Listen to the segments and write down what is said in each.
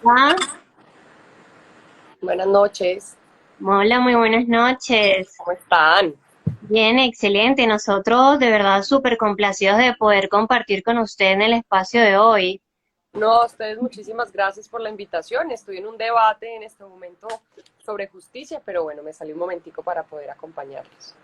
Ah, Buenas noches, hola, muy buenas noches. ¿cómo están? Bien, excelente. Nosotros de verdad súper complacidos de poder compartir con usted en el espacio de hoy. No, a ustedes muchísimas gracias por la invitación. Estoy en un debate en este momento sobre justicia, pero bueno, me salió un momentico para poder acompañarlos.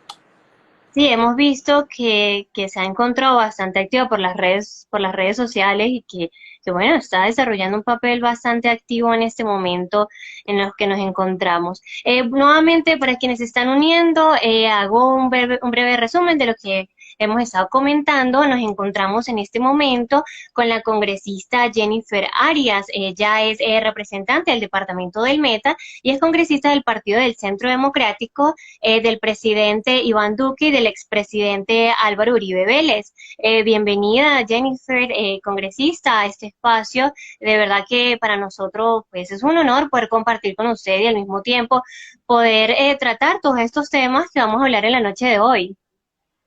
Sí, hemos visto que se ha encontrado bastante activo por las redes sociales y que bueno, está desarrollando un papel bastante activo en este momento en los que nos encontramos. Nuevamente, para quienes se están uniendo, hago un breve resumen de lo que hemos estado comentando. Nos encontramos en este momento con la congresista Jennifer Arias. Ella es representante del departamento del Meta y es congresista del Partido del Centro Democrático del presidente Iván Duque y del expresidente Álvaro Uribe Vélez. Bienvenida, Jennifer, congresista, a este espacio. De verdad que para nosotros pues, es un honor poder compartir con usted y al mismo tiempo poder tratar todos estos temas que vamos a hablar en la noche de hoy.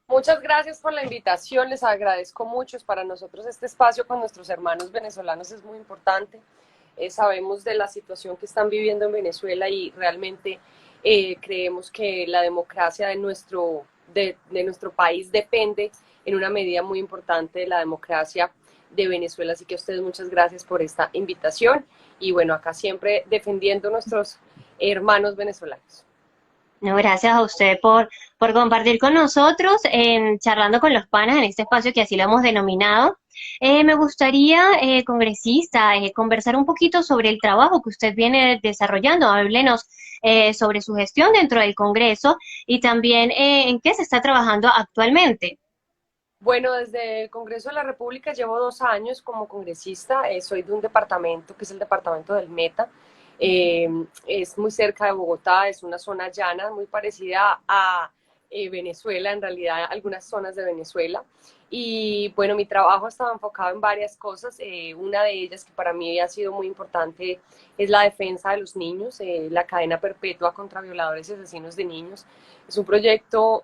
Muchas gracias por la invitación, les agradezco mucho. Es para nosotros este espacio con nuestros hermanos venezolanos es muy importante. Sabemos de la situación que están viviendo en Venezuela y realmente creemos que la democracia de nuestro país depende en una medida muy importante de la democracia de Venezuela. Así que a ustedes muchas gracias por esta invitación y bueno, acá siempre defendiendo a nuestros hermanos venezolanos. No, gracias a usted por compartir con nosotros en Charlando con los Panas en este espacio que así lo hemos denominado. Me gustaría, congresista, conversar un poquito sobre el trabajo que usted viene desarrollando. Háblenos sobre su gestión dentro del Congreso y también en qué se está trabajando actualmente. Bueno, desde el Congreso de la República llevo 2 años como congresista. Soy de un departamento que es el departamento del Meta. Eh, es muy cerca de Bogotá, es una zona llana muy parecida a Venezuela, en realidad algunas zonas de Venezuela. Y bueno, mi trabajo estaba enfocado en varias cosas. Una de ellas que para mí ha sido muy importante es la defensa de los niños, la cadena perpetua contra violadores y asesinos de niños. Es un proyecto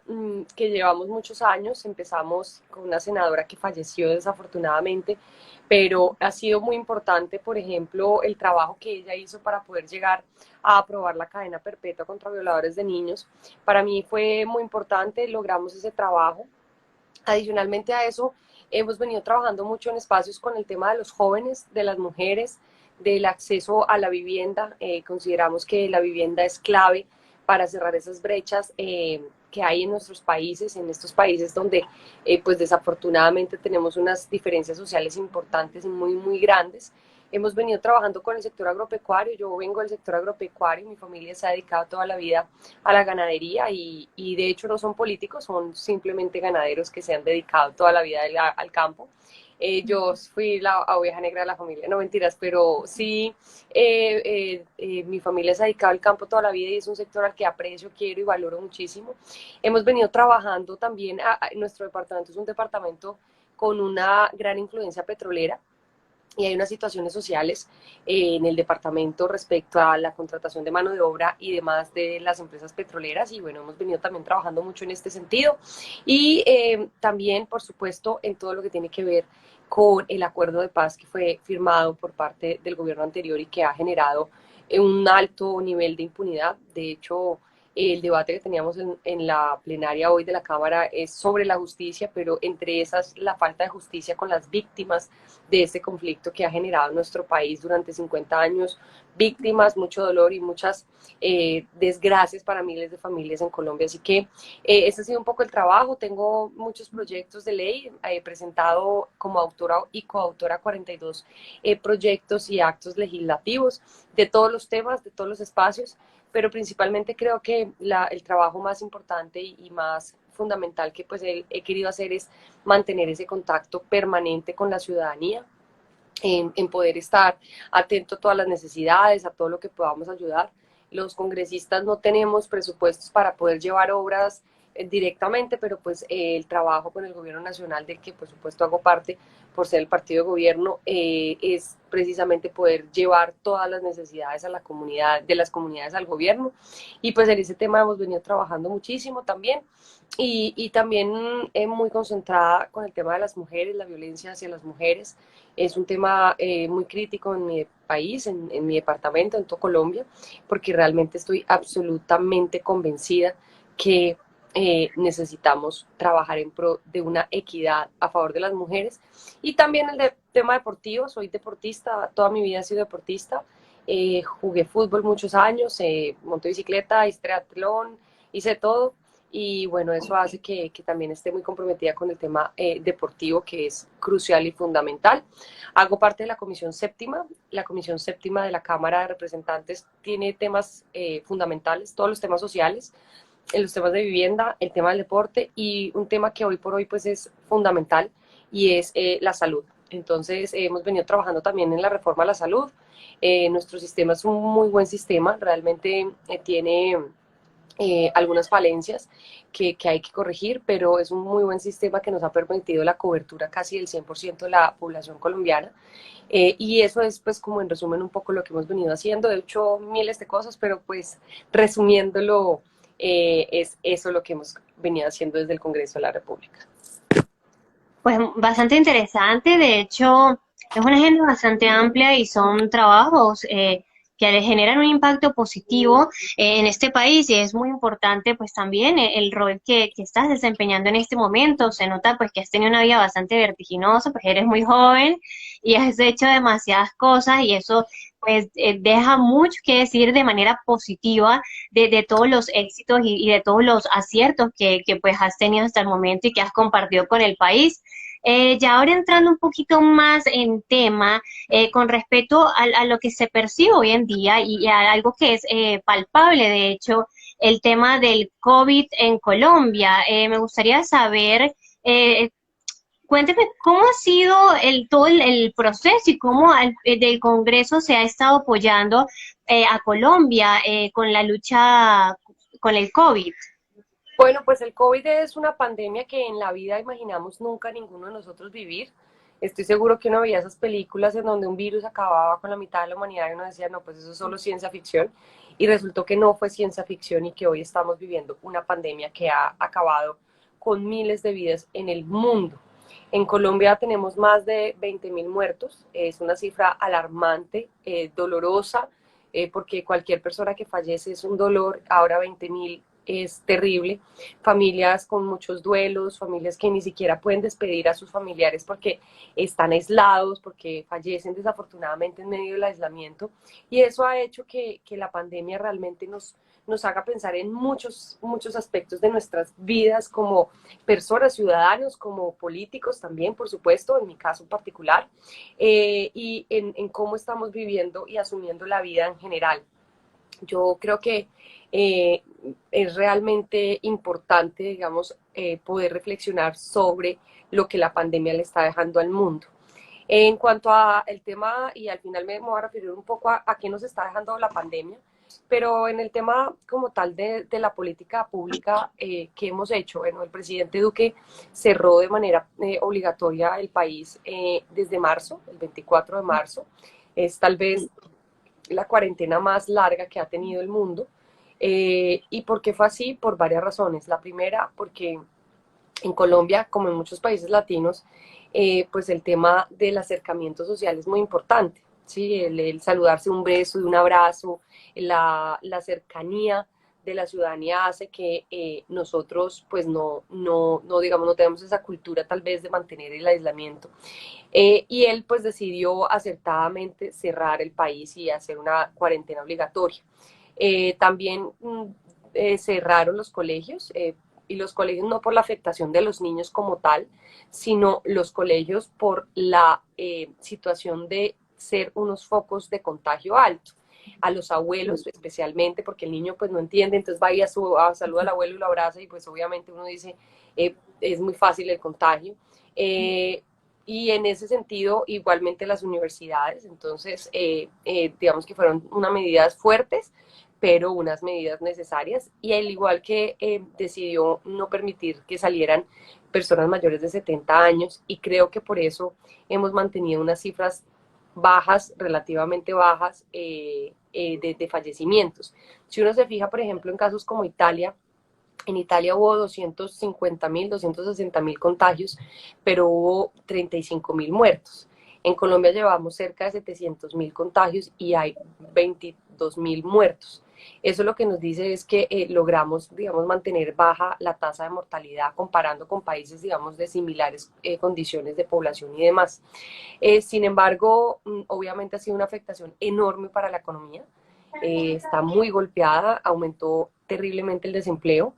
que llevamos muchos años. Empezamos con una senadora que falleció desafortunadamente, pero ha sido muy importante, por ejemplo, el trabajo que ella hizo para poder llegar a aprobar la cadena perpetua contra violadores de niños. Para mí fue muy importante, logramos ese trabajo. Adicionalmente a eso, hemos venido trabajando mucho en espacios con el tema de los jóvenes, de las mujeres, del acceso a la vivienda. Consideramos que la vivienda es clave para cerrar esas brechas que hay en nuestros países, en estos países donde pues desafortunadamente tenemos unas diferencias sociales importantes y muy, muy grandes. Hemos venido trabajando con el sector agropecuario. Yo vengo del sector agropecuario, mi familia se ha dedicado toda la vida a la ganadería y de hecho no son políticos, son simplemente ganaderos que se han dedicado toda la vida al campo. Yo fui la oveja negra de la familia, no mentiras, pero sí, mi familia se ha dedicado al campo toda la vida y es un sector al que aprecio, quiero y valoro muchísimo. Hemos venido trabajando también, nuestro departamento es un departamento con una gran influencia petrolera y hay unas situaciones sociales en el departamento respecto a la contratación de mano de obra y demás de las empresas petroleras y bueno, hemos venido también trabajando mucho en este sentido y también, por supuesto, en todo lo que tiene que ver con el acuerdo de paz que fue firmado por parte del gobierno anterior y que ha generado un alto nivel de impunidad. De hecho, el debate que teníamos en la plenaria hoy de la Cámara es sobre la justicia, pero entre esas la falta de justicia con las víctimas de este conflicto que ha generado nuestro país durante 50 años, víctimas, mucho dolor y muchas desgracias para miles de familias en Colombia. Así que este ha sido un poco el trabajo. Tengo muchos proyectos de ley. He presentado como autora y coautora 42 proyectos y actos legislativos de todos los temas, de todos los espacios, pero principalmente creo que el trabajo más importante y más fundamental que pues he querido hacer es mantener ese contacto permanente con la ciudadanía, en poder estar atento a todas las necesidades, a todo lo que podamos ayudar. Los congresistas no tenemos presupuestos para poder llevar obras directamente, pero pues el trabajo con el gobierno nacional, del que por supuesto hago parte por ser el partido de gobierno, es precisamente poder llevar todas las necesidades a la comunidad, de las comunidades al gobierno. Y pues en ese tema hemos venido trabajando muchísimo también. Y también muy concentrada con el tema de las mujeres, la violencia hacia las mujeres. Es un tema muy crítico en mi país, en mi departamento, en toda Colombia, porque realmente estoy absolutamente convencida que necesitamos trabajar en pro de una equidad a favor de las mujeres. Y también tema deportivo, soy deportista, toda mi vida he sido deportista. Jugué fútbol muchos años, monté bicicleta, hice triatlón, hice todo. Y bueno, eso hace que también esté muy comprometida con el tema deportivo, que es crucial y fundamental. Hago parte de la Comisión Séptima. La Comisión Séptima de la Cámara de Representantes tiene temas fundamentales, todos los temas sociales, los temas de vivienda, el tema del deporte y un tema que hoy por hoy pues es fundamental y es la salud. Entonces hemos venido trabajando también en la reforma a la salud. Nuestro sistema es un muy buen sistema, realmente tiene algunas falencias que hay que corregir, pero es un muy buen sistema que nos ha permitido la cobertura casi del 100% de la población colombiana. Y eso es pues como en resumen un poco lo que hemos venido haciendo. He hecho miles de cosas, pero pues resumiéndolo, es eso lo que hemos venido haciendo desde el Congreso de la República. Pues bastante interesante, de hecho es una agenda bastante amplia y son trabajos que le generan un impacto positivo en este país y es muy importante pues también el rol que estás desempeñando en este momento. Se nota pues que has tenido una vida bastante vertiginosa, pues eres muy joven y has hecho demasiadas cosas y eso pues deja mucho que decir de manera positiva de todos los éxitos y de todos los aciertos que pues has tenido hasta el momento y que has compartido con el país. Ya ahora entrando un poquito más en tema, con respecto a lo que se percibe hoy en día y a algo que es palpable, de hecho, el tema del COVID en Colombia. Me gustaría saber, cuénteme cómo ha sido todo el proceso y cómo del Congreso se ha estado apoyando a Colombia con la lucha con el COVID. Bueno, pues el COVID es una pandemia que en la vida imaginamos nunca ninguno de nosotros vivir. Estoy seguro que uno veía esas películas en donde un virus acababa con la mitad de la humanidad y uno decía, no, pues eso es solo ciencia ficción. Y resultó que no fue ciencia ficción y que hoy estamos viviendo una pandemia que ha acabado con miles de vidas en el mundo. En Colombia tenemos más de 20.000 muertos. Es una cifra alarmante, dolorosa, porque cualquier persona que fallece es un dolor. Ahora 20.000 es terrible. Familias con muchos duelos, familias que ni siquiera pueden despedir a sus familiares porque están aislados, porque fallecen desafortunadamente en medio del aislamiento. Y eso ha hecho que la pandemia realmente nos haga pensar en muchos aspectos de nuestras vidas como personas, ciudadanos, como políticos también, por supuesto, en mi caso particular, y en cómo estamos viviendo y asumiendo la vida en general. Yo creo que eh, es realmente importante, digamos, poder reflexionar sobre lo que la pandemia le está dejando al mundo. En cuanto al tema, y al final me voy a referir un poco a qué nos está dejando la pandemia, pero en el tema como tal de la política pública que hemos hecho, bueno, el presidente Duque cerró de manera obligatoria el país desde marzo, el 24 de marzo, es tal vez la cuarentena más larga que ha tenido el mundo. ¿Y por qué fue así? Por varias razones. La primera, porque en Colombia, como en muchos países latinos, pues el tema del acercamiento social es muy importante, ¿sí? El saludarse un beso y un abrazo, la cercanía de la ciudadanía hace que nosotros pues digamos, no tenemos esa cultura tal vez de mantener el aislamiento. Y él pues decidió acertadamente cerrar el país y hacer una cuarentena obligatoria. También cerraron los colegios, y los colegios no por la afectación de los niños como tal, sino los colegios por la situación de ser unos focos de contagio alto. A los abuelos especialmente, porque el niño pues no entiende, entonces va y saluda al abuelo y lo abraza y pues obviamente uno dice, es muy fácil el contagio. Y en ese sentido, igualmente las universidades, entonces, digamos que fueron unas medidas fuertes, pero unas medidas necesarias, y al igual que decidió no permitir que salieran personas mayores de 70 años, y creo que por eso hemos mantenido unas cifras bajas, relativamente bajas, de fallecimientos. Si uno se fija, por ejemplo, en casos como Italia, en Italia hubo 250.000, 260.000 contagios, pero hubo 35.000 muertos. En Colombia llevamos cerca de 700.000 contagios y hay 22.000 muertos. Eso lo que nos dice es que logramos, digamos, mantener baja la tasa de mortalidad comparando con países, digamos, de similares condiciones de población y demás. Sin embargo, obviamente ha sido una afectación enorme para la economía. Está muy golpeada, aumentó terriblemente el desempleo,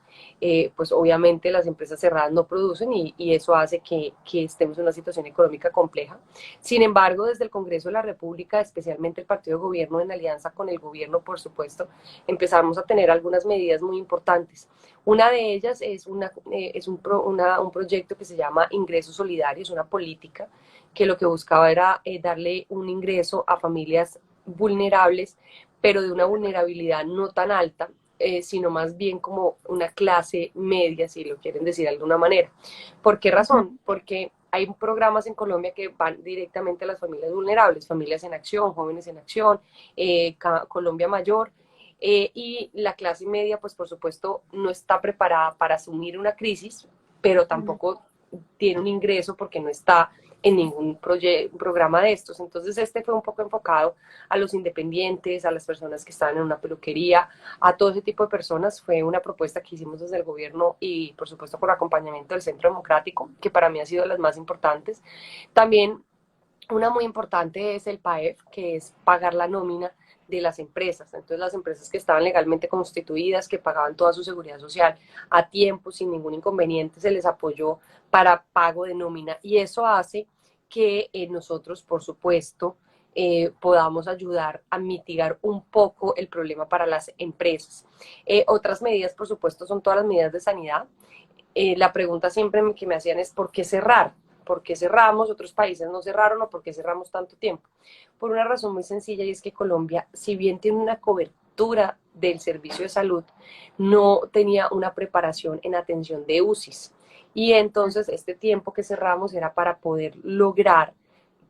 pues obviamente las empresas cerradas no producen y eso hace que estemos en una situación económica compleja. Sin embargo, desde el Congreso de la República, especialmente el partido de gobierno en alianza con el gobierno, por supuesto, empezamos a tener algunas medidas muy importantes. Una de ellas es, un proyecto que se llama Ingresos Solidarios, una política que lo que buscaba era darle un ingreso a familias vulnerables, pero de una vulnerabilidad no tan alta, sino más bien como una clase media, si lo quieren decir de alguna manera. ¿Por qué razón? Porque hay programas en Colombia que van directamente a las familias vulnerables, Familias en Acción, Jóvenes en Acción, Colombia Mayor, y la clase media, pues por supuesto, no está preparada para asumir una crisis, pero tampoco tiene un ingreso porque no está en ningún programa de estos. Entonces este fue un poco enfocado a los independientes, a las personas que estaban en una peluquería, a todo ese tipo de personas. Fue una propuesta que hicimos desde el gobierno y por supuesto con acompañamiento del Centro Democrático, que para mí ha sido de las más importantes. También una muy importante es el PAEF, que es pagar la nómina de las empresas. Entonces las empresas que estaban legalmente constituidas, que pagaban toda su seguridad social a tiempo, sin ningún inconveniente, se les apoyó para pago de nómina. Y eso hace que nosotros, por supuesto, podamos ayudar a mitigar un poco el problema para las empresas. Otras medidas, por supuesto, son todas las medidas de sanidad. La pregunta siempre que me hacían es ¿por qué cerrar? ¿Por qué cerramos? Otros países no cerraron o por qué cerramos tanto tiempo. Por una razón muy sencilla, y es que Colombia, si bien tiene una cobertura del servicio de salud, no tenía una preparación en atención de UCIs. Y entonces este tiempo que cerramos era para poder lograr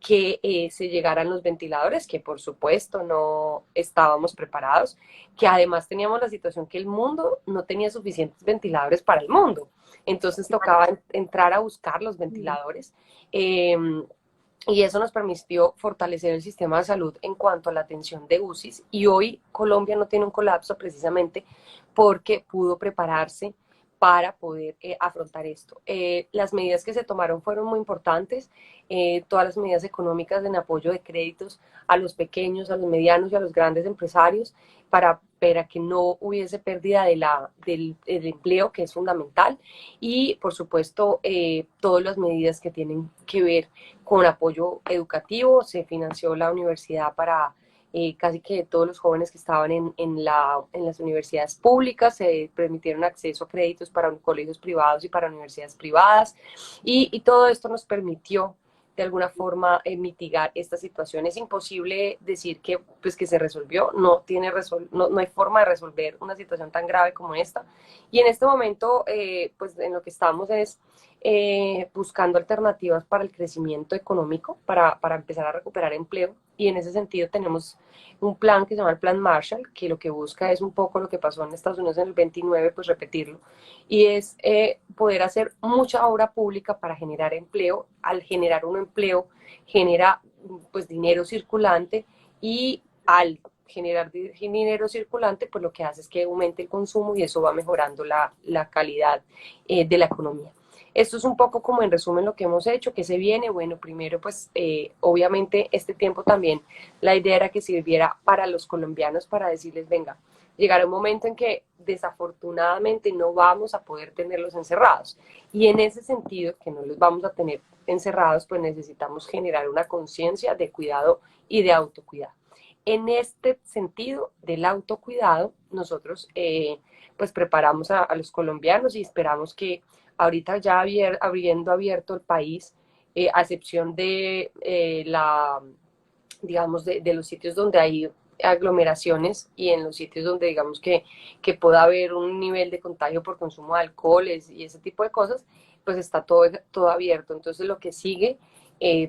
que se llegaran los ventiladores, que por supuesto no estábamos preparados, que además teníamos la situación que el mundo no tenía suficientes ventiladores para el mundo. Entonces tocaba entrar a buscar los ventiladores. Y eso nos permitió fortalecer el sistema de salud en cuanto a la atención de UCIs. Y hoy Colombia no tiene un colapso precisamente porque pudo prepararse para poder afrontar esto. Las medidas que se tomaron fueron muy importantes, todas las medidas económicas en apoyo de créditos a los pequeños, a los medianos y a los grandes empresarios para que no hubiese pérdida del empleo, que es fundamental, y por supuesto todas las medidas que tienen que ver con apoyo educativo. Se financió la universidad para casi que todos los jóvenes que estaban en las universidades públicas, se permitieron acceso a créditos para colegios privados y para universidades privadas, y todo esto nos permitió de alguna forma mitigar esta situación. Es imposible decir que, pues, que se resolvió, no hay forma de resolver una situación tan grave como esta, y en este momento pues en lo que estamos es buscando alternativas para el crecimiento económico, para empezar a recuperar empleo, y en ese sentido tenemos un plan que se llama el Plan Marshall, que lo que busca es un poco lo que pasó en Estados Unidos en el 29, pues repetirlo, y es poder hacer mucha obra pública para generar empleo. Al generar un empleo genera pues dinero circulante, y al generar dinero circulante pues lo que hace es que aumente el consumo y eso va mejorando la calidad de la economía. Esto es un poco como en resumen lo que hemos hecho, que se viene. Bueno, primero pues obviamente este tiempo también la idea era que sirviera para los colombianos, para decirles, venga, llegará un momento en que desafortunadamente no vamos a poder tenerlos encerrados, y en ese sentido que no los vamos a tener encerrados, pues necesitamos generar una conciencia de cuidado y de autocuidado. En este sentido del autocuidado, nosotros pues preparamos a los colombianos y esperamos que ahorita ya habiendo abierto el país, a excepción de digamos, de los sitios donde hay aglomeraciones y en los sitios donde digamos que pueda haber un nivel de contagio por consumo de alcoholes y ese tipo de cosas, pues está todo abierto. Entonces lo que sigue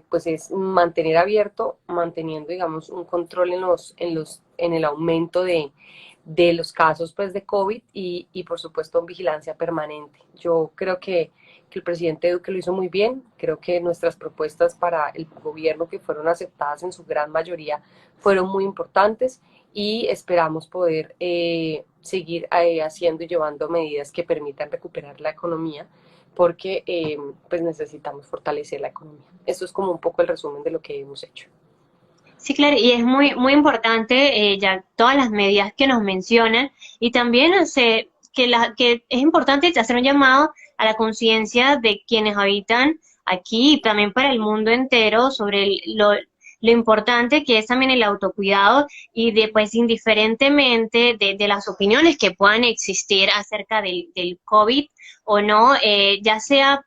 pues es mantener abierto, manteniendo digamos un control en el aumento de los casos pues de COVID y por supuesto vigilancia permanente. Yo creo que el presidente Duque lo hizo muy bien. Creo que nuestras propuestas para el gobierno, que fueron aceptadas en su gran mayoría, fueron muy importantes y esperamos poder seguir haciendo y llevando medidas que permitan recuperar la economía porque pues necesitamos fortalecer la economía. Esto es como un poco el resumen de lo que hemos hecho. Sí, claro, y es muy, muy importante ya todas las medidas que nos mencionan y también hace que es importante hacer un llamado a la conciencia de quienes habitan aquí y también para el mundo entero sobre lo importante que es también el autocuidado y de pues indiferentemente de las opiniones que puedan existir acerca del COVID o no, ya sea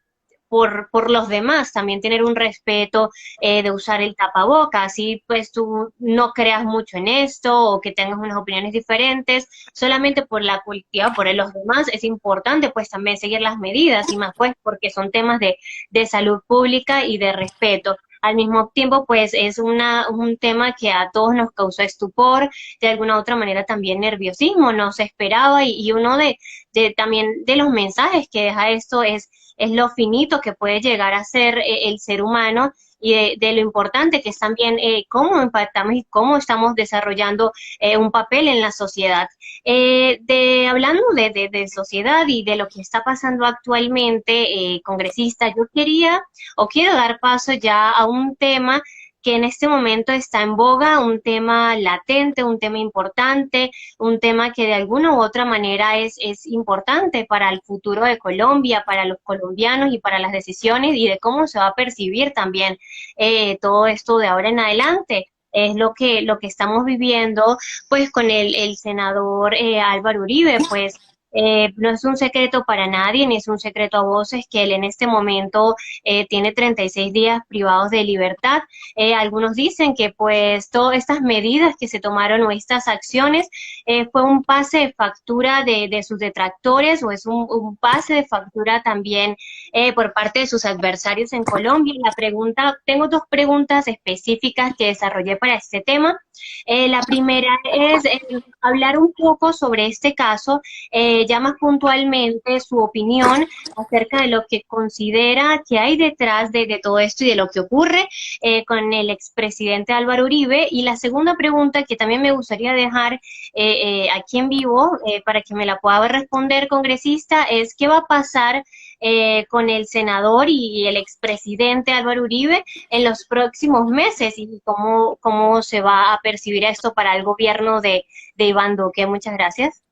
por los demás, también tener un respeto de usar el tapabocas, así pues tú no creas mucho en esto o que tengas unas opiniones diferentes, solamente por la cultura, por los demás, es importante pues también seguir las medidas y más pues porque son temas de salud pública y de respeto. Al mismo tiempo, pues es un tema que a todos nos causó estupor, de alguna u otra manera también nerviosismo, no se esperaba y uno también de los mensajes que deja esto es lo finito que puede llegar a ser el ser humano y de lo importante que es también cómo impactamos y cómo estamos desarrollando un papel en la sociedad. Hablando de sociedad y de lo que está pasando actualmente, congresista, yo quería o quiero dar paso ya a un tema que en este momento está en boga, un tema latente, un tema importante, un tema que de alguna u otra manera es importante para el futuro de Colombia, para los colombianos y para las decisiones y de cómo se va a percibir también todo esto de ahora en adelante. Es lo que estamos viviendo pues con el senador Álvaro Uribe, pues no es un secreto para nadie, ni es un secreto a voces que él en este momento tiene 36 días privados de libertad. Algunos dicen que pues todas estas medidas que se tomaron o estas acciones fue un pase de factura de sus detractores o es un pase de factura también por parte de sus adversarios en Colombia. Tengo dos preguntas específicas que desarrollé para este tema. La primera es hablar un poco sobre este caso, ya más puntualmente su opinión acerca de lo que considera que hay detrás de todo esto y de lo que ocurre con el expresidente Álvaro Uribe. Y la segunda pregunta que también me gustaría dejar aquí en vivo para que me la pueda responder, congresista, es qué va a pasar con el senador y el expresidente Álvaro Uribe en los próximos meses y cómo se va a percibir esto para el gobierno de Iván Duque. Muchas gracias.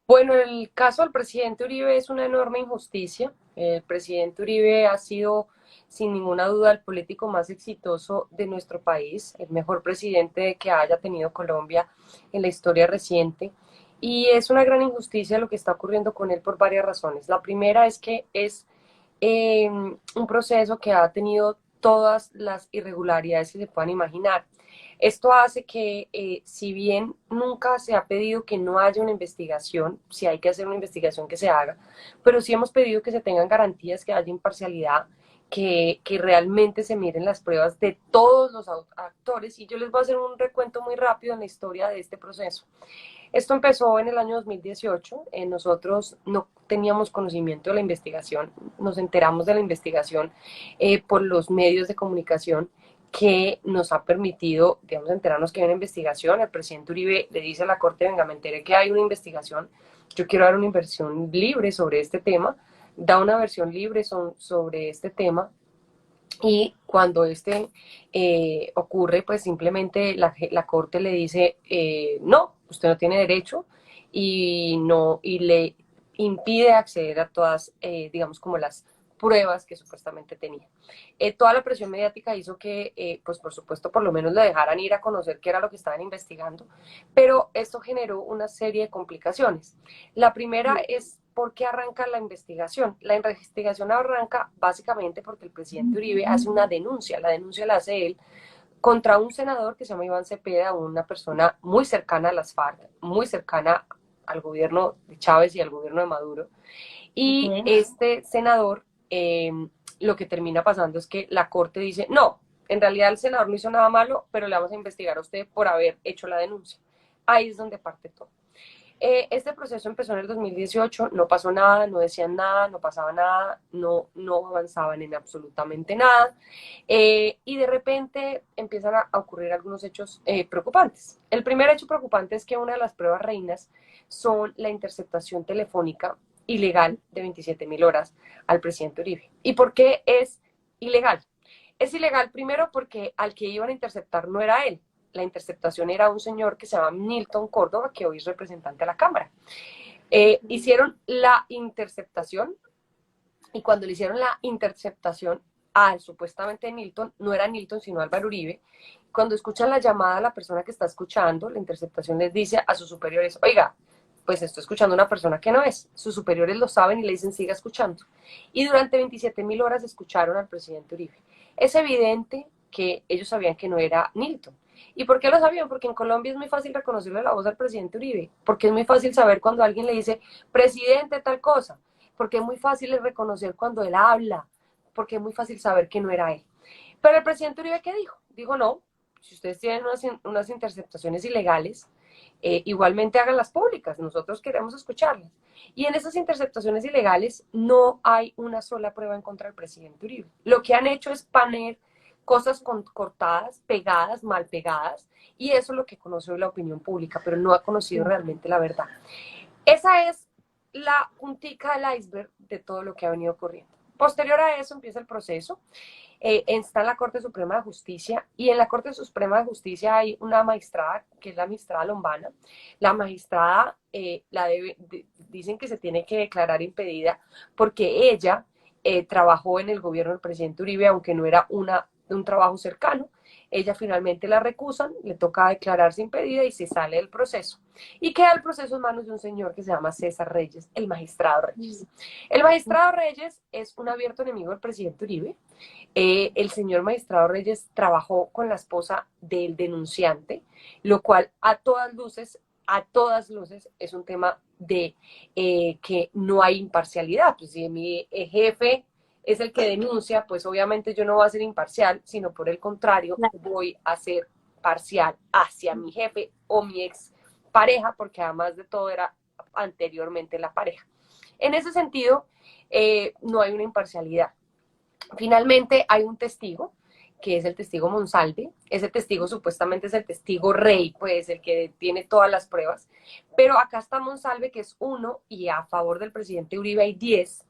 Bueno, el caso del presidente Uribe es una enorme injusticia. El presidente Uribe ha sido, sin ninguna duda, el político más exitoso de nuestro país, el mejor presidente que haya tenido Colombia en la historia reciente. Y es una gran injusticia lo que está ocurriendo con él por varias razones. La primera es que es un proceso que ha tenido todas las irregularidades que se puedan imaginar. Esto hace que, si bien nunca se ha pedido que no haya una investigación, si hay que hacer una investigación que se haga, pero sí hemos pedido que se tengan garantías, que haya imparcialidad, que realmente se miren las pruebas de todos los actores. Y yo les voy a hacer un recuento muy rápido en la historia de este proceso. Esto empezó en el año 2018. Nosotros no teníamos conocimiento de la investigación, nos enteramos de la investigación por los medios de comunicación que nos ha permitido, digamos, enterarnos que hay una investigación. El presidente Uribe le dice a la Corte, venga, me enteré que hay una investigación, yo quiero dar una versión libre sobre este tema, da una versión libre sobre este tema. Y cuando ocurre, pues simplemente la Corte le dice, no, usted no tiene derecho y le impide acceder a todas, digamos, como las pruebas que supuestamente tenía. Toda la presión mediática hizo que, pues por supuesto, por lo menos le dejaran ir a conocer qué era lo que estaban investigando, pero esto generó una serie de complicaciones. La primera es ¿por qué arranca la investigación? La investigación arranca básicamente porque el presidente Uribe hace una denuncia, la denuncia la hace él contra un senador que se llama Iván Cepeda, una persona muy cercana a las FARC, muy cercana al gobierno de Chávez y al gobierno de Maduro. Y Okay. este senador, lo que termina pasando es que la corte dice, no, en realidad el senador no hizo nada malo, pero le vamos a investigar a usted por haber hecho la denuncia. Ahí es donde parte todo. Este proceso empezó en el 2018, no pasó nada, no decían nada, no pasaba nada, no avanzaban en absolutamente nada, y de repente empiezan a ocurrir algunos hechos preocupantes. El primer hecho preocupante es que una de las pruebas reinas son la interceptación telefónica ilegal de 27.000 horas al presidente Uribe. ¿Y por qué es ilegal? Es ilegal primero porque al que iban a interceptar no era él. La interceptación era un señor que se llama Nilton Córdoba, que hoy es representante de la Cámara. Hicieron la interceptación y cuando le hicieron la interceptación al supuestamente Nilton, no era Nilton sino Álvaro Uribe, cuando escuchan la llamada a la persona que está escuchando, la interceptación les dice a sus superiores, oiga, pues estoy escuchando a una persona que no es. Sus superiores lo saben y le dicen, siga escuchando. Y durante 27.000 horas escucharon al presidente Uribe. Es evidente que ellos sabían que no era Nilton. ¿Y por qué lo sabían? Porque en Colombia es muy fácil reconocerle la voz al presidente Uribe, porque es muy fácil saber cuando alguien le dice, presidente tal cosa, porque es muy fácil reconocer cuando él habla, porque es muy fácil saber que no era él. Pero el presidente Uribe, ¿qué dijo? Dijo, no, si ustedes tienen unas interceptaciones ilegales, igualmente háganlas públicas, nosotros queremos escucharlas. Y en esas interceptaciones ilegales no hay una sola prueba en contra del presidente Uribe. Lo que han hecho es poner cosas cortadas, pegadas, mal pegadas, y eso es lo que conoció la opinión pública, pero no ha conocido realmente la verdad. Esa es la puntica del iceberg de todo lo que ha venido ocurriendo. Posterior a eso empieza el proceso, está en la Corte Suprema de Justicia y en la Corte Suprema de Justicia hay una magistrada que es la magistrada Lombana. La magistrada dicen que se tiene que declarar impedida porque ella trabajó en el gobierno del presidente Uribe, aunque no era un trabajo cercano. Ella finalmente la recusan, le toca declararse impedida y se sale del proceso. Y queda el proceso en manos de un señor que se llama César Reyes, el magistrado Reyes. El magistrado Reyes es un abierto enemigo del presidente Uribe. El señor magistrado Reyes trabajó con la esposa del denunciante, lo cual a todas luces es un tema de que no hay imparcialidad. Pues si mi jefe es el que denuncia, pues obviamente yo no voy a ser imparcial, sino por el contrario, voy a ser parcial hacia mi jefe o mi ex pareja, porque además de todo era anteriormente la pareja. En ese sentido, no hay una imparcialidad. Finalmente hay un testigo, que es el testigo Monsalve. Ese testigo supuestamente es el testigo rey, pues el que tiene todas las pruebas. Pero acá está Monsalve, que es uno, y a favor del presidente Uribe hay 10,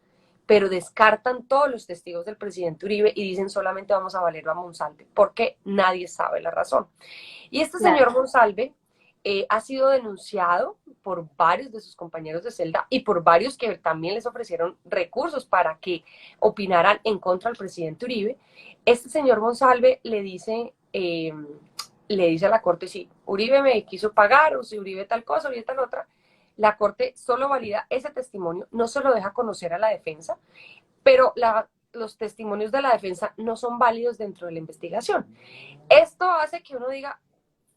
pero descartan todos los testigos del presidente Uribe y dicen solamente vamos a valer a Monsalve, porque nadie sabe la razón. Y este señor Monsalve ha sido denunciado por varios de sus compañeros de celda y por varios que también les ofrecieron recursos para que opinaran en contra del presidente Uribe. Este señor Monsalve le dice a la corte si Uribe me quiso pagar o si Uribe tal cosa, Uribe tal otra. La corte solo valida ese testimonio, no se lo deja conocer a la defensa, pero los testimonios de la defensa no son válidos dentro de la investigación. Esto hace que uno diga,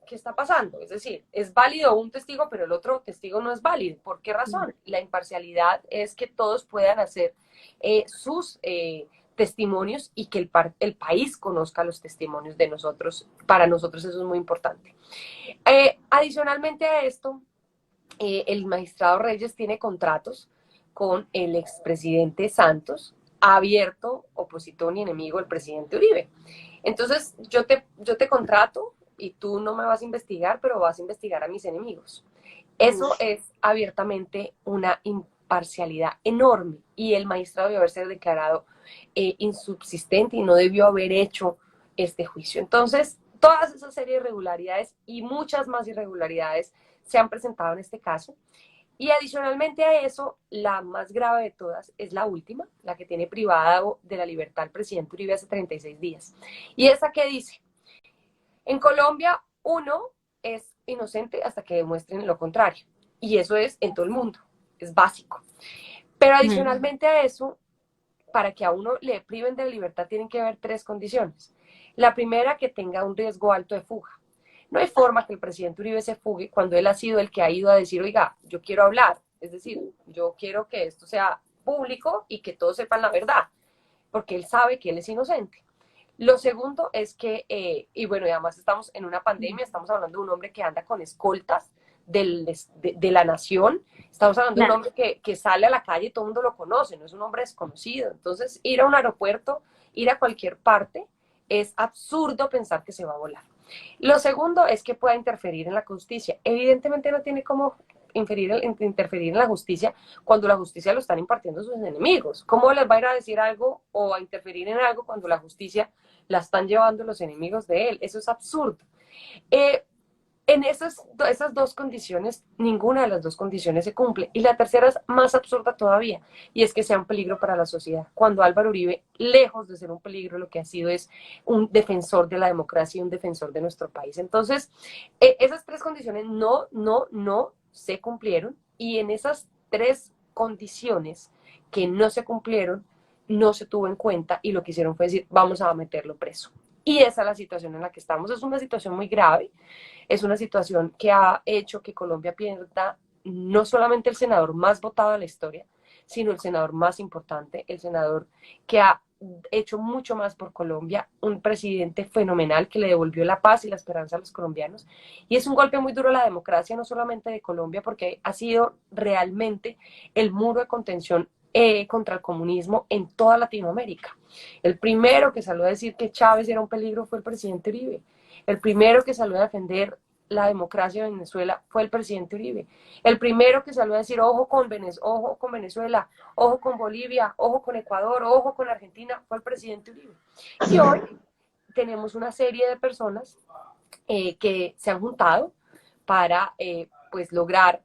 ¿qué está pasando? Es decir, es válido un testigo, pero el otro testigo no es válido. ¿Por qué razón? La imparcialidad es que todos puedan hacer sus testimonios y que el país conozca los testimonios de nosotros. Para nosotros eso es muy importante. Adicionalmente a esto, el magistrado Reyes tiene contratos con el expresidente Santos, abierto, opositor y enemigo del presidente Uribe. Entonces, yo te contrato y tú no me vas a investigar, pero vas a investigar a mis enemigos. Eso es abiertamente una imparcialidad enorme y el magistrado debió haberse declarado insubsistente y no debió haber hecho este juicio. Entonces, todas esas series de irregularidades y muchas más irregularidades se han presentado en este caso. Y adicionalmente a eso, la más grave de todas es la última, la que tiene privada de la libertad el presidente Uribe hace 36 días. Y esa que dice, en Colombia uno es inocente hasta que demuestren lo contrario. Y eso es en todo el mundo, es básico. Pero adicionalmente a eso, para que a uno le priven de la libertad tienen que haber 3 condiciones. La primera, que tenga un riesgo alto de fuga. No hay forma que el presidente Uribe se fugue cuando él ha sido el que ha ido a decir, oiga, yo quiero hablar, es decir, yo quiero que esto sea público y que todos sepan la verdad, porque él sabe que él es inocente. Lo segundo es que, y bueno, y además estamos en una pandemia, estamos hablando de un hombre que anda con escoltas de la nación, estamos hablando de un Claro. hombre que sale a la calle y todo el mundo lo conoce, no es un hombre desconocido. Entonces, ir a un aeropuerto, ir a cualquier parte, es absurdo pensar que se va a volar. Lo segundo es que pueda interferir en la justicia. Evidentemente no tiene cómo interferir en la justicia cuando la justicia lo están impartiendo sus enemigos. ¿Cómo les va a ir a decir algo o a interferir en algo cuando la justicia la están llevando los enemigos de él? Eso es absurdo. Eh, en esas dos condiciones, ninguna de las dos condiciones se cumple. Y la tercera es más absurda todavía, y es que sea un peligro para la sociedad. Cuando Álvaro Uribe, lejos de ser un peligro, lo que ha sido es un defensor de la democracia y un defensor de nuestro país. Entonces, esas tres condiciones no se cumplieron, y en esas tres condiciones que no se cumplieron, no se tuvo en cuenta, y lo que hicieron fue decir, vamos a meterlo preso. Y esa es la situación en la que estamos. Es una situación muy grave, es una situación que ha hecho que Colombia pierda no solamente el senador más votado de la historia, sino el senador más importante, el senador que ha hecho mucho más por Colombia, un presidente fenomenal que le devolvió la paz y la esperanza a los colombianos. Y es un golpe muy duro a la democracia, no solamente de Colombia, porque ha sido realmente el muro de contención contra el comunismo en toda Latinoamérica. El primero que salió a decir que Chávez era un peligro fue el presidente Uribe. El primero que salió a defender la democracia de Venezuela fue el presidente Uribe. El primero que salió a decir, ojo con Venezuela, ojo con Bolivia, ojo con Ecuador, ojo con Argentina, fue el presidente Uribe. Y hoy tenemos una serie de personas que se han juntado para pues lograr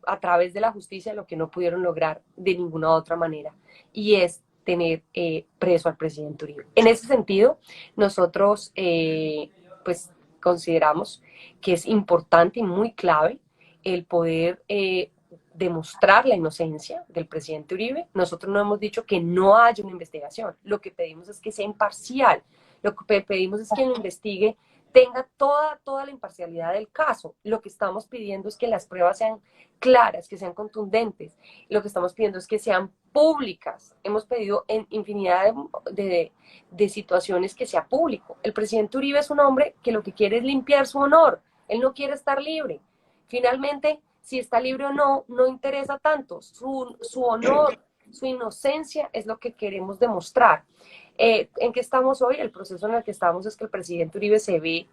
a través de la justicia lo que no pudieron lograr de ninguna otra manera, y es tener preso al presidente Uribe. En ese sentido, nosotros pues consideramos que es importante y muy clave el poder demostrar la inocencia del presidente Uribe. Nosotros no hemos dicho que no haya una investigación, lo que pedimos es que sea imparcial, lo que pedimos es que lo investigue, tenga toda la imparcialidad del caso. Lo que estamos pidiendo es que las pruebas sean claras, que sean contundentes. Lo que estamos pidiendo es que sean públicas. Hemos pedido en infinidad de situaciones que sea público. El presidente Uribe es un hombre que lo que quiere es limpiar su honor. Él no quiere estar libre. Finalmente, si está libre o no, no interesa tanto. Su honor, su inocencia es lo que queremos demostrar. ¿En qué estamos hoy? El proceso en el que estamos es que el presidente Uribe se ve,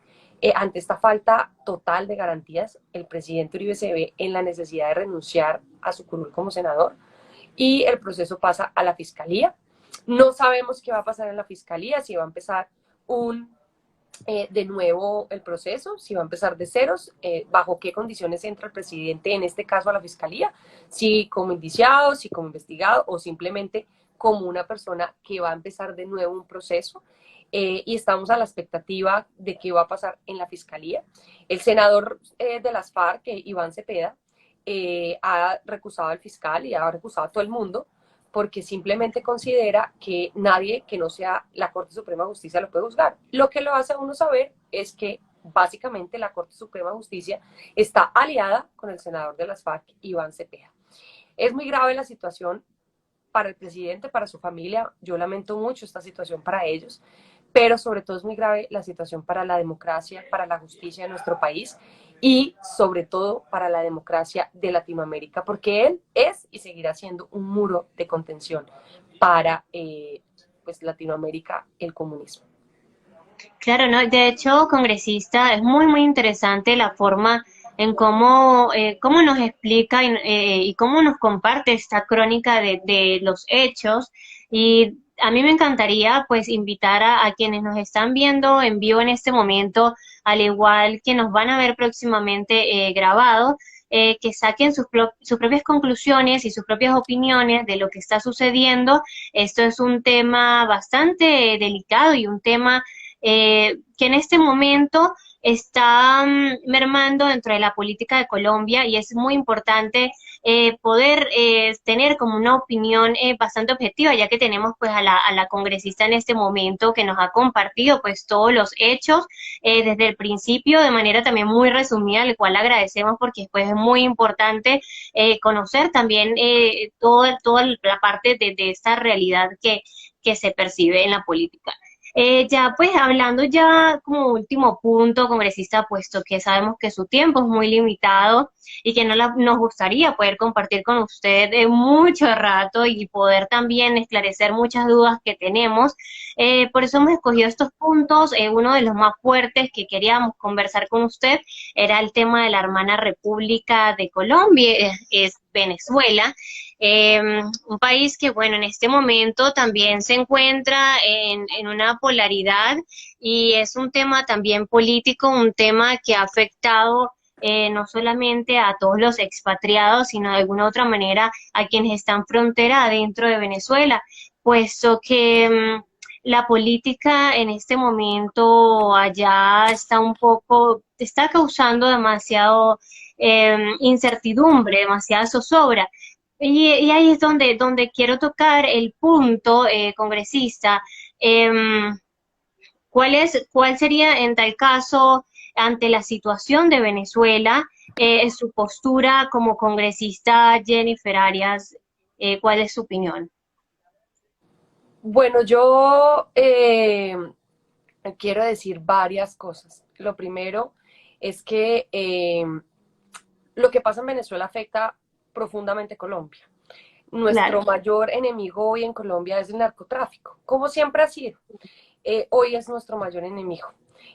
ante esta falta total de garantías, el presidente Uribe se ve en la necesidad de renunciar a su curul como senador, y el proceso pasa a la fiscalía. No sabemos qué va a pasar en la fiscalía, si va a empezar de nuevo el proceso, si va a empezar de ceros, bajo qué condiciones entra el presidente, en este caso a la fiscalía, si como indiciado, si como investigado, o simplemente como una persona que va a empezar de nuevo un proceso. Y estamos a la expectativa de qué va a pasar en la fiscalía. El senador de las FARC, Iván Cepeda, ha recusado al fiscal y ha recusado a todo el mundo, porque simplemente considera que nadie que no sea la Corte Suprema de Justicia lo puede juzgar. Lo que lo hace a uno saber es que básicamente la Corte Suprema de Justicia está aliada con el senador de las FARC, Iván Cepeda. Es muy grave la situación para el presidente, para su familia. Yo lamento mucho esta situación para ellos, pero sobre todo es muy grave la situación para la democracia, para la justicia de nuestro país, y sobre todo para la democracia de Latinoamérica, porque él es y seguirá siendo un muro de contención para pues Latinoamérica, el comunismo. Claro, ¿no? De hecho, congresista, es muy, muy interesante la forma en cómo nos explica y cómo nos comparte esta crónica de los hechos. Y a mí me encantaría, pues, invitar a quienes nos están viendo en vivo en este momento, al igual que nos van a ver próximamente grabados, que saquen sus propias conclusiones y sus propias opiniones de lo que está sucediendo. Esto es un tema bastante delicado y un tema que en este momento está mermando dentro de la política de Colombia y es muy importante poder tener como una opinión bastante objetiva, ya que tenemos pues a la congresista en este momento que nos ha compartido pues todos los hechos desde el principio de manera también muy resumida, al cual agradecemos porque pues es muy importante conocer también toda la parte de esta realidad que se percibe en la política. Ya pues hablando ya como último punto, congresista, puesto que sabemos que su tiempo es muy limitado y que nos gustaría poder compartir con usted mucho rato y poder también esclarecer muchas dudas que tenemos. Por eso hemos escogido estos puntos. Uno de los más fuertes que queríamos conversar con usted era el tema de la hermana República de Colombia, es Venezuela. Un país que, bueno, en este momento también se encuentra en una polaridad y es un tema también político, un tema que ha afectado no solamente a todos los expatriados, sino de alguna otra manera a quienes están frontera dentro de Venezuela, puesto que la política en este momento allá está un poco, está causando demasiado incertidumbre, demasiada zozobra. Y ahí es donde quiero tocar el punto, congresista. em, ¿Cuál sería en tal caso, ante la situación de Venezuela, su postura como congresista Jennifer Arias? ¿Cuál es su opinión? Bueno, yo quiero decir varias cosas. Lo primero es que lo que pasa en Venezuela afecta profundamente a Colombia. Claro, Nuestro mayor enemigo hoy en Colombia es el narcotráfico, como siempre ha sido. Hoy es nuestro mayor enemigo.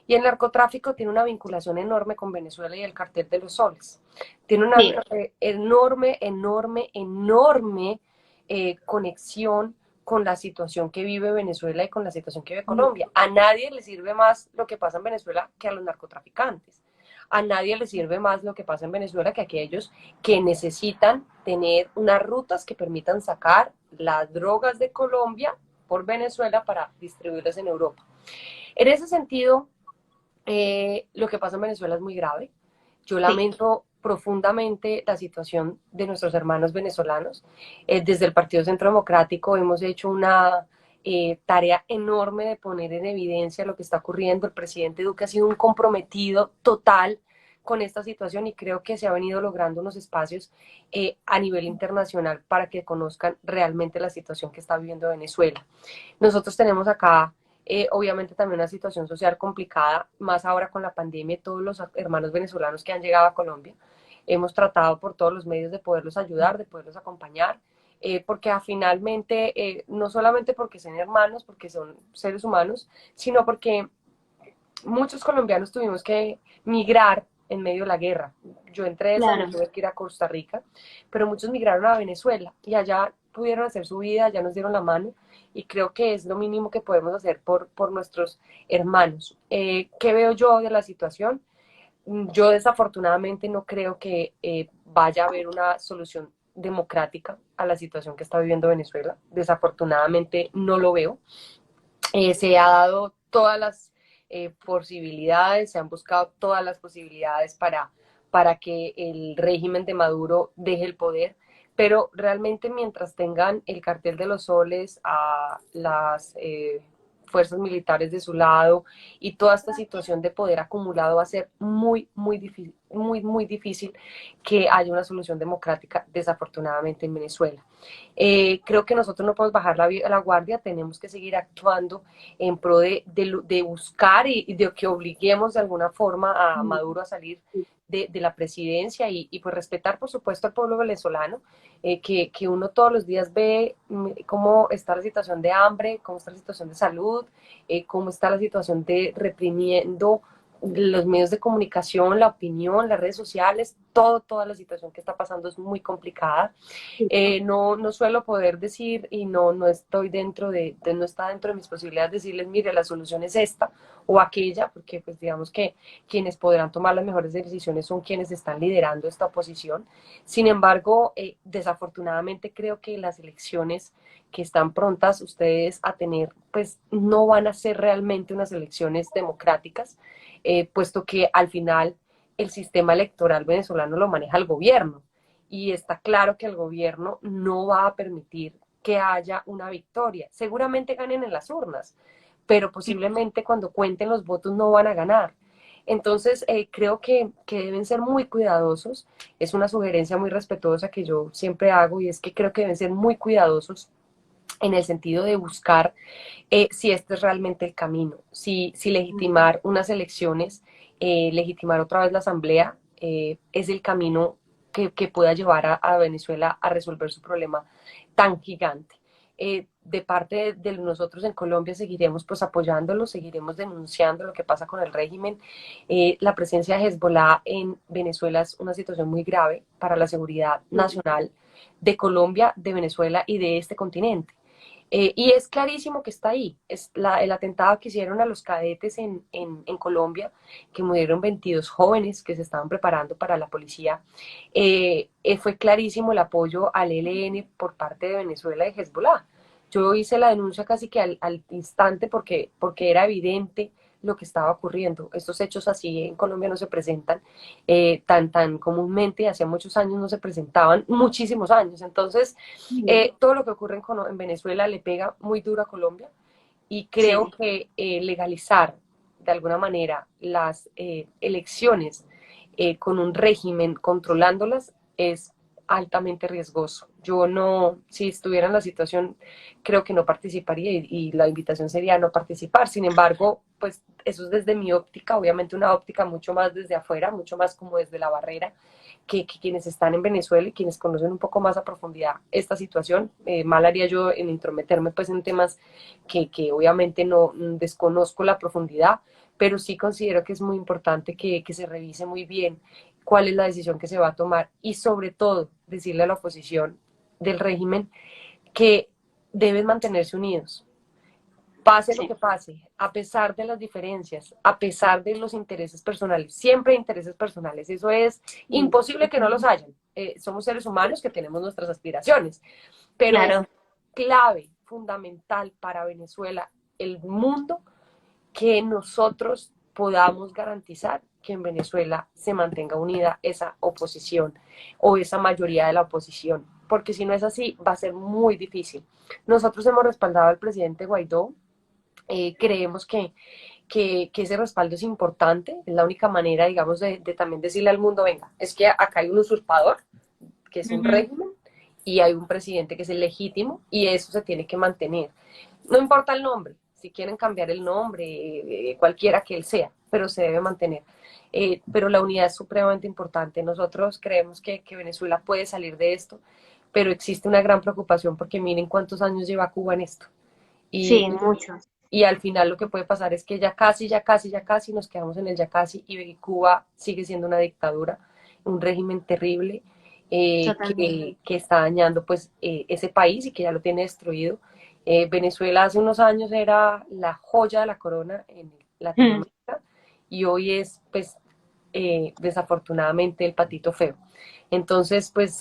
Y el narcotráfico tiene una vinculación enorme con Venezuela y el cartel de los soles. Tiene una sí, enorme conexión con la situación que vive Venezuela y con la situación que vive Colombia. A nadie le sirve más lo que pasa en Venezuela que a los narcotraficantes. A nadie le sirve más lo que pasa en Venezuela que a aquellos que necesitan tener unas rutas que permitan sacar las drogas de Colombia por Venezuela para distribuirlas en Europa. En ese sentido, lo que pasa en Venezuela es muy grave. Yo sí, lamento profundamente la situación de nuestros hermanos venezolanos. Desde el Partido Centro Democrático hemos hecho una tarea enorme de poner en evidencia lo que está ocurriendo. El presidente Duque ha sido un comprometido total con esta situación y creo que se ha venido logrando unos espacios a nivel internacional para que conozcan realmente la situación que está viviendo Venezuela. Nosotros tenemos acá obviamente también una situación social complicada, más ahora con la pandemia y todos los hermanos venezolanos que han llegado a Colombia. Hemos tratado por todos los medios de poderlos ayudar, de poderlos acompañar, porque finalmente, no solamente porque son hermanos, porque son seres humanos, sino porque muchos colombianos tuvimos que migrar en medio de la guerra. Yo entre esas me claro. tuve que ir a Costa Rica, pero muchos migraron a Venezuela y allá pudieron hacer su vida, allá nos dieron la mano y creo que es lo mínimo que podemos hacer por nuestros hermanos. ¿Qué veo yo de la situación? Yo desafortunadamente no creo que vaya a haber una solución democrática a la situación que está viviendo Venezuela. Desafortunadamente no lo veo. Se ha dado todas las posibilidades, se han buscado todas las posibilidades para que el régimen de Maduro deje el poder, pero realmente mientras tengan el cartel de los soles a las fuerzas militares de su lado y toda esta situación de poder acumulado va a ser muy difícil que haya una solución democrática desafortunadamente en Venezuela. Creo que nosotros no podemos bajar la guardia, tenemos que seguir actuando en pro de buscar y de que obliguemos de alguna forma a Maduro a salir de la presidencia y pues respetar por supuesto al pueblo venezolano, que uno todos los días ve cómo está la situación de hambre, cómo está la situación de salud, cómo está la situación de reprimiendo los medios de comunicación, la opinión, las redes sociales, toda la situación que está pasando es muy complicada. No suelo poder decir y no estoy no está dentro de mis posibilidades decirles, mire, la solución es esta o aquella, porque pues digamos que quienes podrán tomar las mejores decisiones son quienes están liderando esta oposición. Sin embargo, desafortunadamente creo que las elecciones que están prontas ustedes a tener, pues no van a ser realmente unas elecciones democráticas, puesto que al final el sistema electoral venezolano lo maneja el gobierno y está claro que el gobierno no va a permitir que haya una victoria. Seguramente ganen en las urnas, pero posiblemente cuando cuenten los votos no van a ganar. Entonces, creo que deben ser muy cuidadosos. Es una sugerencia muy respetuosa que yo siempre hago y es que creo que deben ser muy cuidadosos en el sentido de buscar si este es realmente el camino, si legitimar unas elecciones, legitimar otra vez la asamblea, es el camino que pueda llevar a Venezuela a resolver su problema tan gigante. De parte de nosotros en Colombia seguiremos pues apoyándolo, seguiremos denunciando lo que pasa con el régimen. La presencia de Hezbollah en Venezuela es una situación muy grave para la seguridad nacional de Colombia, de Venezuela y de este continente. Y es clarísimo que está ahí. Es el atentado que hicieron a los cadetes en Colombia, que murieron 22 jóvenes que se estaban preparando para la policía. Fue clarísimo el apoyo al ELN por parte de Venezuela y Hezbollah. Yo hice la denuncia casi que al instante porque era evidente lo que estaba ocurriendo. Estos hechos así en Colombia no se presentan tan comúnmente, hace muchos años no se presentaban, muchísimos años. Entonces, todo lo que ocurre en Venezuela le pega muy duro a Colombia y creo Sí. que legalizar de alguna manera las elecciones con un régimen controlándolas es altamente riesgoso. Yo no, si estuviera en la situación, creo que no participaría y la invitación sería no participar. Sin embargo, pues eso es desde mi óptica, obviamente una óptica mucho más desde afuera, mucho más como desde la barrera, que quienes están en Venezuela y quienes conocen un poco más a profundidad esta situación. Mal haría yo en intrometerme pues en temas que obviamente no desconozco la profundidad, pero sí considero que es muy importante que se revise muy bien cuál es la decisión que se va a tomar y sobre todo decirle a la oposición del régimen que deben mantenerse unidos. Pase lo Sí. que pase, a pesar de las diferencias, a pesar de los intereses personales, siempre hay intereses personales, eso es imposible que no los hayan. Somos seres humanos que tenemos nuestras aspiraciones, pero es Claro. clave, fundamental para Venezuela, el mundo, que nosotros podamos garantizar que en Venezuela se mantenga unida esa oposición o esa mayoría de la oposición, porque si no es así va a ser muy difícil. Nosotros hemos respaldado al presidente Guaidó, creemos que ese respaldo es importante, es la única manera, digamos, de también decirle al mundo, venga, es que acá hay un usurpador, que es un Ujú. régimen, y hay un presidente que es el legítimo, y eso se tiene que mantener. No importa el nombre, si quieren cambiar el nombre, cualquiera que él sea, pero se debe mantener. Pero la unidad es supremamente importante. Nosotros creemos que Venezuela puede salir de esto, pero existe una gran preocupación porque miren cuántos años lleva Cuba en esto. Y, Sí, mucho. y al final lo que puede pasar es que ya casi nos quedamos en el ya casi y Cuba sigue siendo una dictadura, un régimen terrible Totalmente. que está dañando pues ese país y que ya lo tiene destruido. Venezuela hace unos años era la joya de la corona en Mm. Latinoamérica y hoy es pues desafortunadamente el patito feo. Entonces, pues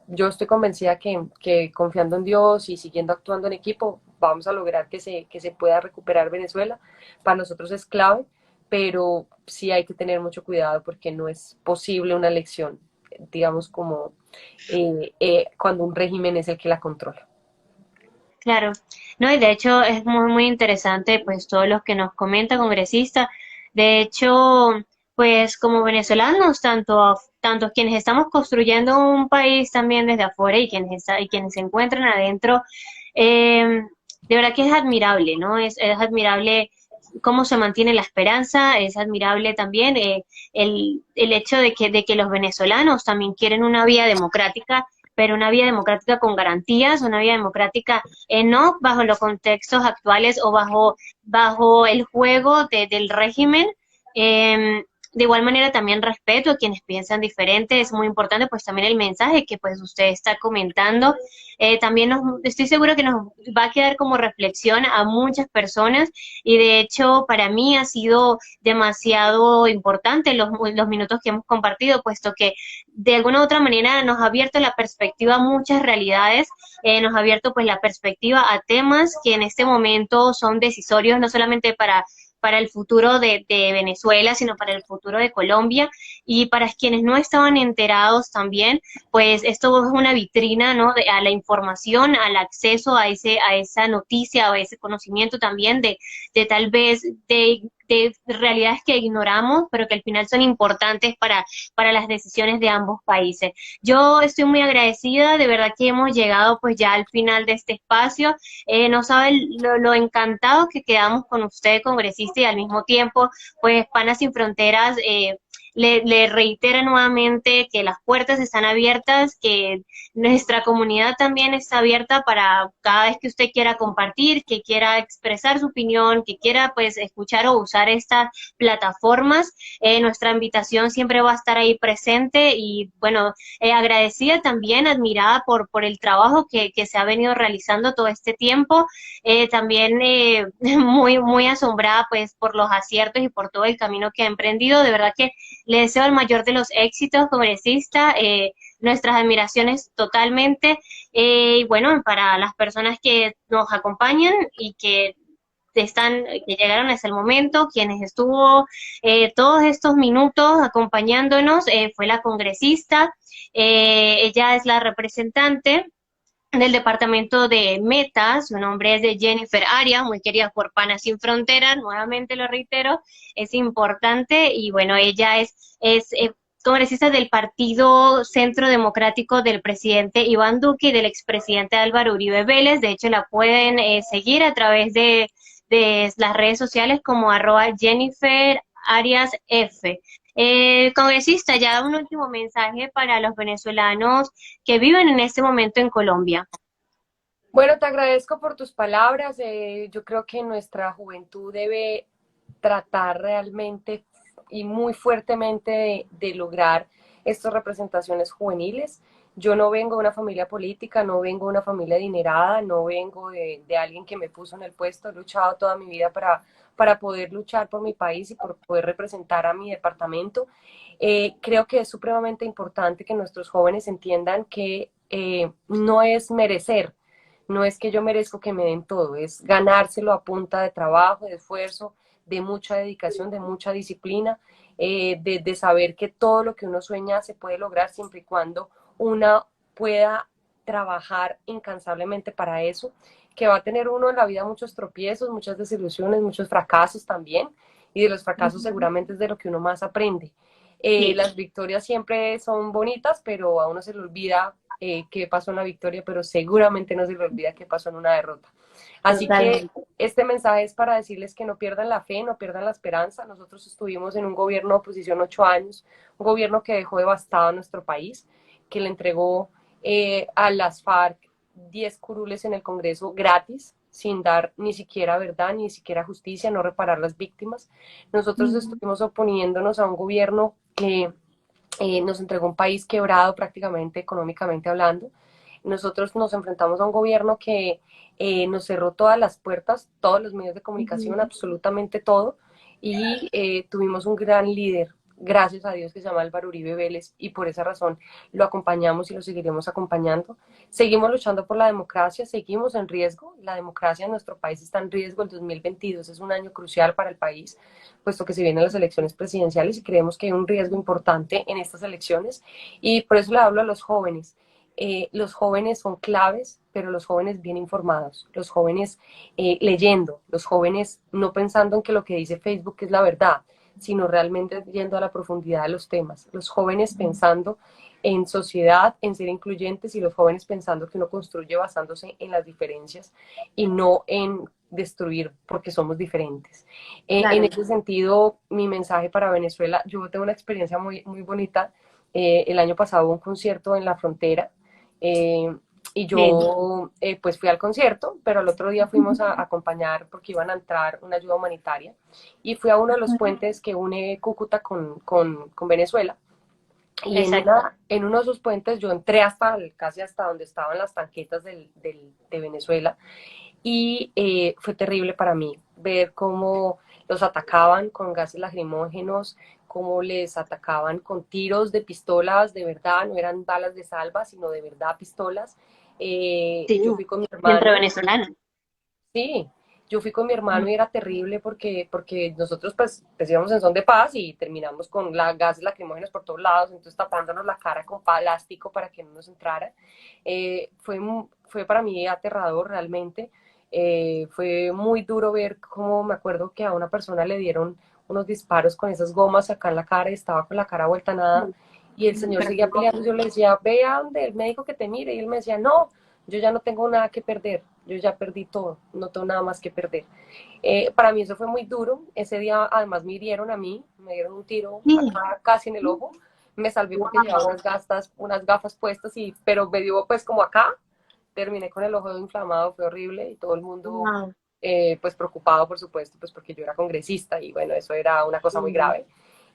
yo estoy convencida que confiando en Dios y siguiendo actuando en equipo, vamos a lograr que se pueda recuperar Venezuela. Para nosotros es clave, pero sí hay que tener mucho cuidado porque no es posible una elección, digamos, como cuando un régimen es el que la controla. Claro, no, y de hecho es muy interesante pues todo lo que nos comenta congresista. De hecho, pues como venezolanos, tanto quienes estamos construyendo un país también desde afuera y quienes se encuentran adentro, de verdad que es admirable, ¿no? Es admirable cómo se mantiene la esperanza, es admirable también el hecho de que los venezolanos también quieren una vía democrática, pero una vía democrática con garantías, una vía democrática no bajo los contextos actuales o bajo el juego del régimen, eh, de igual manera también respeto a quienes piensan diferente, es muy importante pues también el mensaje que pues usted está comentando. También estoy seguro que nos va a quedar como reflexión a muchas personas y de hecho para mí ha sido demasiado importante los minutos que hemos compartido, puesto que de alguna u otra manera nos ha abierto la perspectiva a muchas realidades, nos ha abierto pues la perspectiva a temas que en este momento son decisorios no solamente para el futuro de Venezuela, sino para el futuro de Colombia. Y para quienes no estaban enterados también, pues esto es una vitrina, ¿no? A la información, al acceso a esa noticia, a ese conocimiento también de tal vez de realidades que ignoramos, pero que al final son importantes para las decisiones de ambos países. Yo estoy muy agradecida, de verdad que hemos llegado pues ya al final de este espacio. No saben lo encantado que quedamos con usted, congresista, y al mismo tiempo, pues Panas Sin Fronteras le reitera nuevamente que las puertas están abiertas, que nuestra comunidad también está abierta para cada vez que usted quiera compartir, que quiera expresar su opinión, que quiera pues escuchar o usar estas plataformas. Nuestra invitación siempre va a estar ahí presente y bueno, agradecida también, admirada por el trabajo que se ha venido realizando todo este tiempo, también muy asombrada pues por los aciertos y por todo el camino que ha emprendido. De verdad que le deseo el mayor de los éxitos, congresista, nuestras admiraciones totalmente, y bueno, para las personas que nos acompañan y que llegaron hasta el momento, quienes estuvo todos estos minutos acompañándonos, fue la congresista, ella es la representante del departamento de Meta, su nombre es de Jennifer Arias, muy querida por Panas Sin Fronteras, nuevamente lo reitero, es importante y bueno, ella es congresista del Partido Centro Democrático del presidente Iván Duque y del expresidente Álvaro Uribe Vélez. De hecho la pueden seguir a través de las redes sociales como @Jennifer Arias F. Congresista, ya un último mensaje para los venezolanos que viven en este momento en Colombia. Bueno, te agradezco por tus palabras. Yo creo que nuestra juventud debe tratar realmente y muy fuertemente de lograr estas representaciones juveniles. Yo no vengo de una familia política, no vengo de una familia adinerada, no vengo de alguien que me puso en el puesto. He luchado toda mi vida para poder luchar por mi país y por poder representar a mi departamento. Creo que es supremamente importante que nuestros jóvenes entiendan que no es merecer, no es que yo merezco que me den todo, es ganárselo a punta de trabajo, de esfuerzo, de mucha dedicación, de mucha disciplina, de saber que todo lo que uno sueña se puede lograr siempre y cuando uno pueda trabajar incansablemente para eso, que va a tener uno en la vida muchos tropiezos, muchas desilusiones, muchos fracasos también, y de los fracasos seguramente es de lo que uno más aprende. Sí, Las victorias siempre son bonitas, pero a uno se le olvida qué pasó en la victoria, pero seguramente no se le olvida qué pasó en una derrota. Así que totalmente. este mensaje es para decirles que no pierdan la fe, no pierdan la esperanza. Nosotros estuvimos en un gobierno de oposición 8 años, un gobierno que dejó devastado a nuestro país, que le entregó a las FARC 10 curules en el Congreso gratis, sin dar ni siquiera verdad, ni siquiera justicia, no reparar las víctimas. Nosotros estuvimos oponiéndonos a un gobierno que nos entregó un país quebrado prácticamente económicamente hablando. Nosotros nos enfrentamos a un gobierno que nos cerró todas las puertas, todos los medios de comunicación, absolutamente todo, y tuvimos un gran líder, gracias a Dios, que se llama Álvaro Uribe Vélez, y por esa razón lo acompañamos y lo seguiremos acompañando. Seguimos luchando por la democracia, seguimos en riesgo, la democracia en nuestro país está en riesgo, el 2022 es un año crucial para el país, puesto que se vienen las elecciones presidenciales y creemos que hay un riesgo importante en estas elecciones, y por eso le hablo a los jóvenes. Los jóvenes son claves, pero los jóvenes bien informados, los jóvenes leyendo, los jóvenes no pensando en que lo que dice Facebook es la verdad, sino realmente yendo a la profundidad de los temas, los jóvenes pensando en sociedad, en ser incluyentes, y los jóvenes pensando que uno construye basándose en las diferencias y no en destruir porque somos diferentes. En Claro. ese sentido, mi mensaje para Venezuela, yo tengo una experiencia muy bonita. El año pasado hubo un concierto en la frontera, eh, y Sí. yo pues fui al concierto, pero al otro día fuimos a acompañar porque iban a entrar una ayuda humanitaria y fui a uno de los puentes que une Cúcuta con Venezuela. Y Exacto. en uno de esos puentes yo entré hasta casi hasta donde estaban las tanquetas de Venezuela y fue terrible para mí ver cómo los atacaban con gases lacrimógenos, cómo les atacaban con tiros de pistolas, de verdad, no eran balas de salva, sino de verdad pistolas. Sí, Yo fui con mi entre hermano. venezolanos. Sí, yo fui con mi hermano y era terrible porque nosotros pues íbamos en son de paz y terminamos con gases lacrimógenos por todos lados, entonces tapándonos la cara con plástico para que no nos entrara. Fue para mí aterrador realmente. Fue muy duro ver cómo me acuerdo que a una persona le dieron unos disparos con esas gomas acá en la cara y estaba con la cara vuelta a nada y el señor seguía peleando. Yo le decía, ve a donde el médico que te mire y él me decía, no, yo ya no tengo nada que perder, yo ya perdí todo, no tengo nada más que perder. Para mí eso fue muy duro, ese día además me hirieron a mí, me dieron un tiro Sí. acá casi en el ojo, me salvé porque llevaba Wow. unas gafas puestas, pero me dio pues como acá, terminé con el ojo inflamado, fue horrible y todo el mundo Wow. pues preocupado por supuesto, pues porque yo era congresista y bueno, eso era una cosa muy Sí. grave.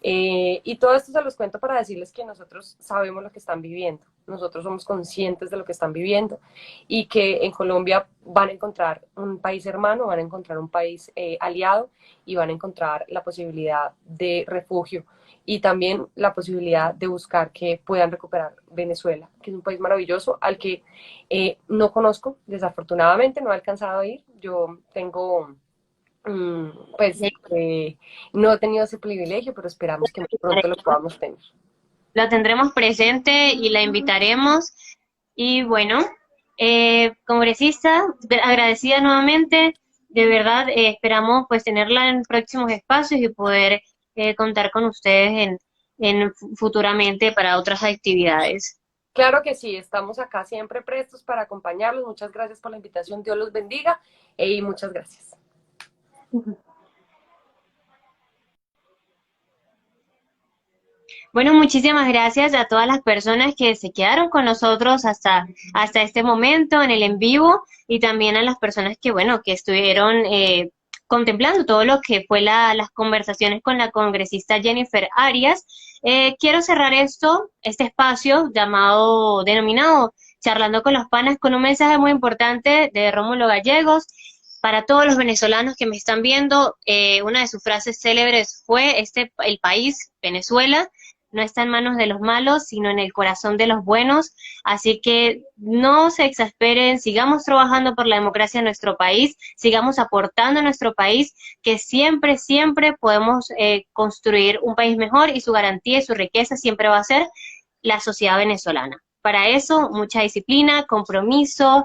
Y todo esto se los cuento para decirles que nosotros sabemos lo que están viviendo, nosotros somos conscientes de lo que están viviendo y que en Colombia van a encontrar un país hermano, van a encontrar un país aliado y van a encontrar la posibilidad de refugio y también la posibilidad de buscar que puedan recuperar Venezuela, que es un país maravilloso al que no conozco, desafortunadamente no he alcanzado a ir, yo tengo pues no he tenido ese privilegio, pero esperamos que muy pronto lo podamos tener. Lo tendremos presente y la invitaremos. Y bueno, congresista, agradecida nuevamente. De verdad, esperamos pues tenerla en próximos espacios y poder contar con ustedes en futuramente para otras actividades. Claro que sí, estamos acá siempre prestos para acompañarlos. Muchas gracias por la invitación, Dios los bendiga y muchas gracias. Bueno, muchísimas gracias a todas las personas que se quedaron con nosotros hasta este momento en el en vivo y también a las personas que, bueno, que estuvieron contemplando todo lo que fue las conversaciones con la congresista Jennifer Arias. Quiero cerrar este espacio denominado Charlando con los Panas, con un mensaje muy importante de Rómulo Gallegos. Para todos los venezolanos que me están viendo, una de sus frases célebres fue, el país, Venezuela, no está en manos de los malos, sino en el corazón de los buenos. Así que no se exasperen, sigamos trabajando por la democracia en nuestro país, sigamos aportando a nuestro país, que siempre, siempre podemos construir un país mejor y su garantía y su riqueza siempre va a ser la sociedad venezolana. Para eso, mucha disciplina, compromiso,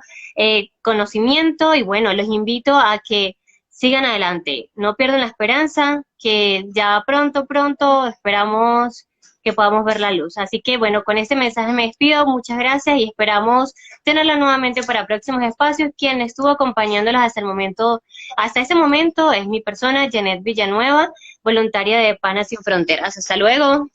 conocimiento y bueno, los invito a que sigan adelante, no pierdan la esperanza, que ya pronto, pronto esperamos que podamos ver la luz. Así que bueno, con este mensaje me despido, muchas gracias y esperamos tenerla nuevamente para próximos espacios. Quien estuvo acompañándolas hasta el momento, hasta ese momento es mi persona, Janet Villanueva, voluntaria de Panas Sin Fronteras. Hasta luego.